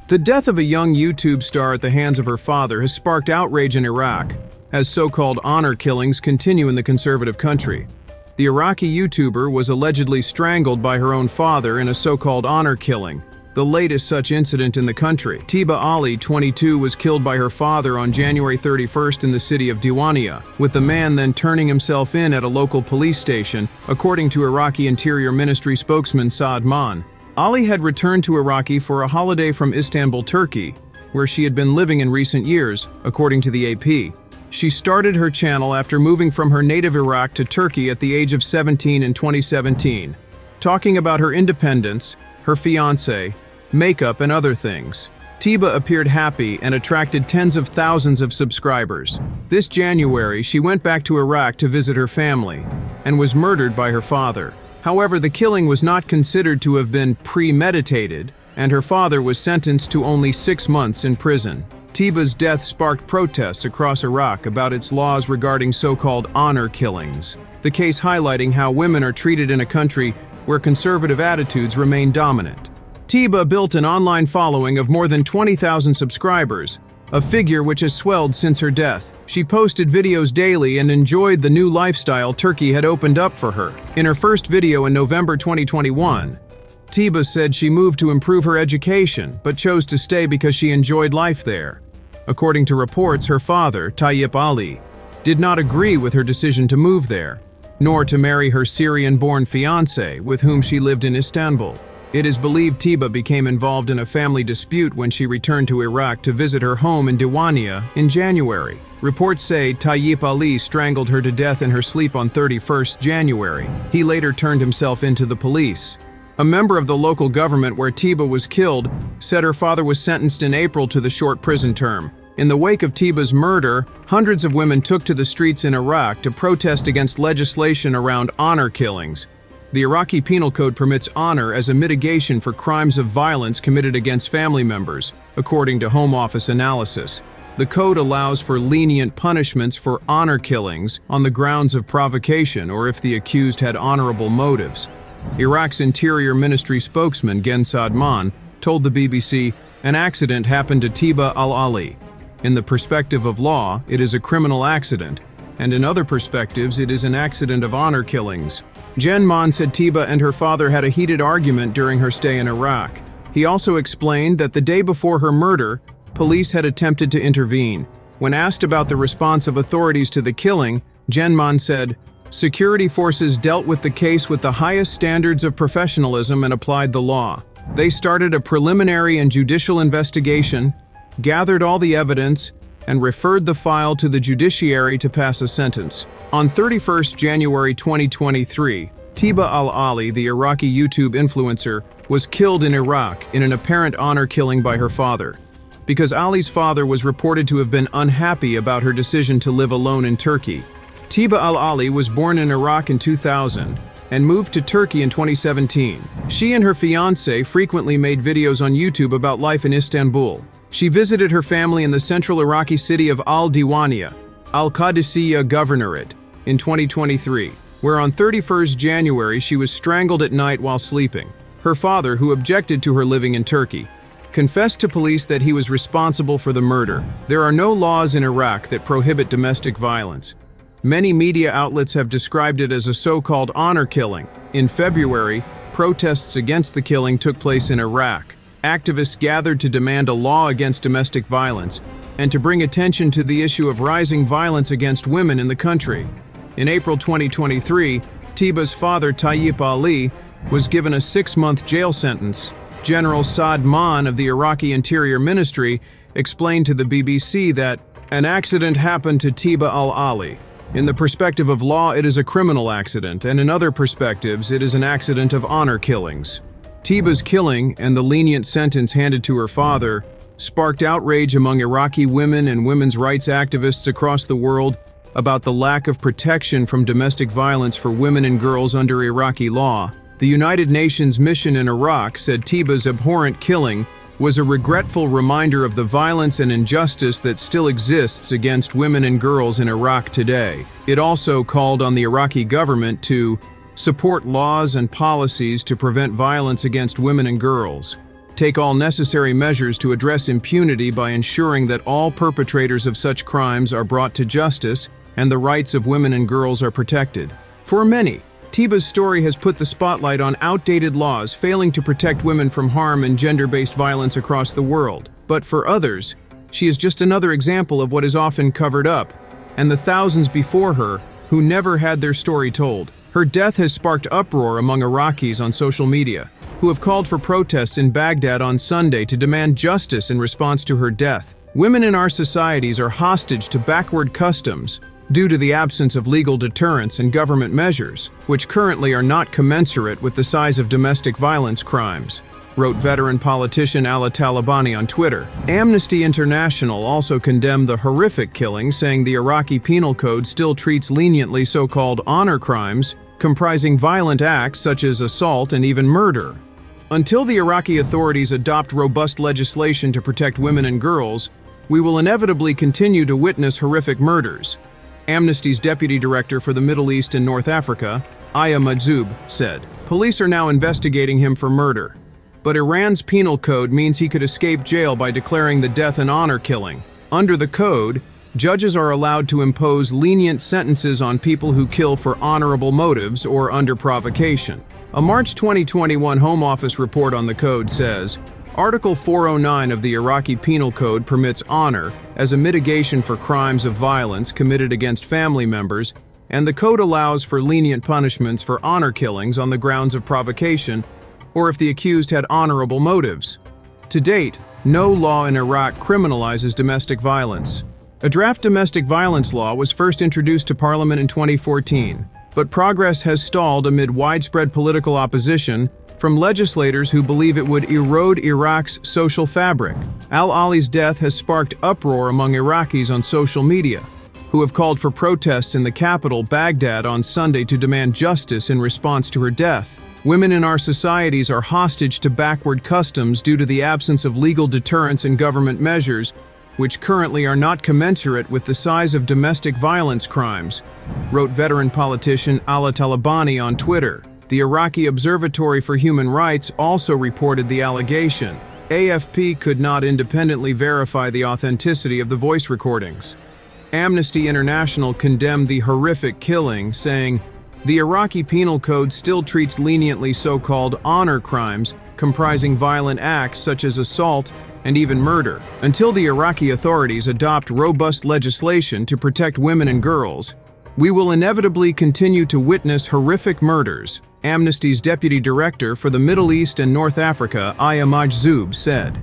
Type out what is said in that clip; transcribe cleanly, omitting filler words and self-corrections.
The death of a young YouTube star at the hands of her father has sparked outrage in Iraq, as so-called honor killings continue in the conservative country. The Iraqi YouTuber was allegedly strangled by her own father in a so-called honor killing, the latest such incident in the country. Tiba Ali, 22, was killed by her father on January 31st in the city of Diwania, with the man then turning himself in at a local police station, according to Iraqi Interior Ministry spokesman Saad Maan. Ali had returned to Iraqi for a holiday from Istanbul, Turkey, where she had been living in recent years, according to the AP. She started her channel after moving from her native Iraq to Turkey at the age of 17 in 2017, talking about her independence, her fiancé, makeup, and other things. Tiba appeared happy and attracted tens of thousands of subscribers. This January, she went back to Iraq to visit her family and was murdered by her father. However, the killing was not considered to have been premeditated, and her father was sentenced to only 6 months in prison. Tiba's death sparked protests across Iraq about its laws regarding so-called honor killings, the case highlighting how women are treated in a country where conservative attitudes remain dominant. Tiba built an online following of more than 20,000 subscribers, a figure which has swelled since her death. She posted videos daily and enjoyed the new lifestyle Turkey had opened up for her. In her first video in November 2021, Tiba said she moved to improve her education, but chose to stay because she enjoyed life there. According to reports, her father, Tayyip Ali, did not agree with her decision to move there, nor to marry her Syrian-born fiancé, with whom she lived in Istanbul. It is believed Tiba became involved in a family dispute when she returned to Iraq to visit her home in Diwania in January. Reports say Tayyip Ali strangled her to death in her sleep on 31st January. He later turned himself into the police. A member of the local government where Tiba was killed said her father was sentenced in April to the short prison term. In the wake of Tiba's murder, hundreds of women took to the streets in Iraq to protest against legislation around honor killings. The Iraqi Penal Code permits honor as a mitigation for crimes of violence committed against family members, according to Home Office analysis. The code allows for lenient punishments for honor killings on the grounds of provocation or if the accused had honorable motives. Iraq's Interior Ministry spokesman Saad Maan told the BBC, "An accident happened to Tiba al-Ali. In the perspective of law, it is a criminal accident, and in other perspectives, it is an accident of honor killings." Maan said Tiba and her father had a heated argument during her stay in Iraq. He also explained that the day before her murder, police had attempted to intervene. When asked about the response of authorities to the killing, Maan said, "Security forces dealt with the case with the highest standards of professionalism and applied the law. They started a preliminary and judicial investigation, gathered all the evidence, and referred the file to the judiciary to pass a sentence." On 31st January 2023, Tiba al-Ali, the Iraqi YouTube influencer, was killed in Iraq in an apparent honor killing by her father. Because Ali's father was reported to have been unhappy about her decision to live alone in Turkey. Tiba al-Ali was born in Iraq in 2000 and moved to Turkey in 2017. She and her fiancé frequently made videos on YouTube about life in Istanbul. She visited her family in the central Iraqi city of al-Diwania, al-Qadisiyah Governorate, in 2023, where on 31st January she was strangled at night while sleeping. Her father, who objected to her living in Turkey, confessed to police that he was responsible for the murder. There are no laws in Iraq that prohibit domestic violence. Many media outlets have described it as a so-called honor killing. In February, protests against the killing took place in Iraq. Activists gathered to demand a law against domestic violence and to bring attention to the issue of rising violence against women in the country. In April 2023, Tiba's father, Tayyip Ali, was given a 6-month jail sentence. General Saad Maan of the Iraqi Interior Ministry explained to the BBC that an accident happened to Tiba al-Ali. In the perspective of law, it is a criminal accident, and in other perspectives, it is an accident of honor killings. Tiba's killing and the lenient sentence handed to her father sparked outrage among Iraqi women and women's rights activists across the world about the lack of protection from domestic violence for women and girls under Iraqi law. The United Nations mission in Iraq said Tiba's abhorrent killing was a regretful reminder of the violence and injustice that still exists against women and girls in Iraq today. It also called on the Iraqi government to support laws and policies to prevent violence against women and girls. take all necessary measures to address impunity by ensuring that all perpetrators of such crimes are brought to justice and the rights of women and girls are protected. For many, Tiba's story has put the spotlight on outdated laws failing to protect women from harm and gender-based violence across the world. But for others, she is just another example of what is often covered up, and the thousands before her who never had their story told. Her death has sparked uproar among Iraqis on social media, who have called for protests in Baghdad on Sunday to demand justice in response to her death. Women in our societies are hostage to backward customs due to the absence of legal deterrence and government measures, which currently are not commensurate with the size of domestic violence crimes, wrote veteran politician Ala Talabani on Twitter. Amnesty International also condemned the horrific killing, saying the Iraqi Penal Code still treats leniently so-called honor crimes, comprising violent acts such as assault and even murder. Until the Iraqi authorities adopt robust legislation to protect women and girls, we will inevitably continue to witness horrific murders. Amnesty's deputy director for the Middle East and North Africa, Aya Majzoub, said. Police are now investigating him for murder, but Iran's penal code means he could escape jail by declaring the death an honor killing. Under the code, judges are allowed to impose lenient sentences on people who kill for honorable motives or under provocation. A March 2021 Home Office report on the code says, Article 409 of the Iraqi Penal Code permits honor as a mitigation for crimes of violence committed against family members, and the code allows for lenient punishments for honor killings on the grounds of provocation or if the accused had honorable motives. To date, no law in Iraq criminalizes domestic violence. A draft domestic violence law was first introduced to Parliament in 2014, but progress has stalled amid widespread political opposition from legislators who believe it would erode Iraq's social fabric. Al-Ali's death has sparked uproar among Iraqis on social media, who have called for protests in the capital, Baghdad, on Sunday to demand justice in response to her death. Women in our societies are hostage to backward customs due to the absence of legal deterrence and government measures, which currently are not commensurate with the size of domestic violence crimes, wrote veteran politician Ala Talabani on Twitter. The Iraqi Observatory for Human Rights also reported the allegation. AFP could not independently verify the authenticity of the voice recordings. Amnesty International condemned the horrific killing, saying, the Iraqi Penal Code still treats leniently so-called honor crimes comprising violent acts such as assault and even murder. Until the Iraqi authorities adopt robust legislation to protect women and girls, we will inevitably continue to witness horrific murders, Amnesty's deputy director for the Middle East and North Africa, Aya Majzoub, said.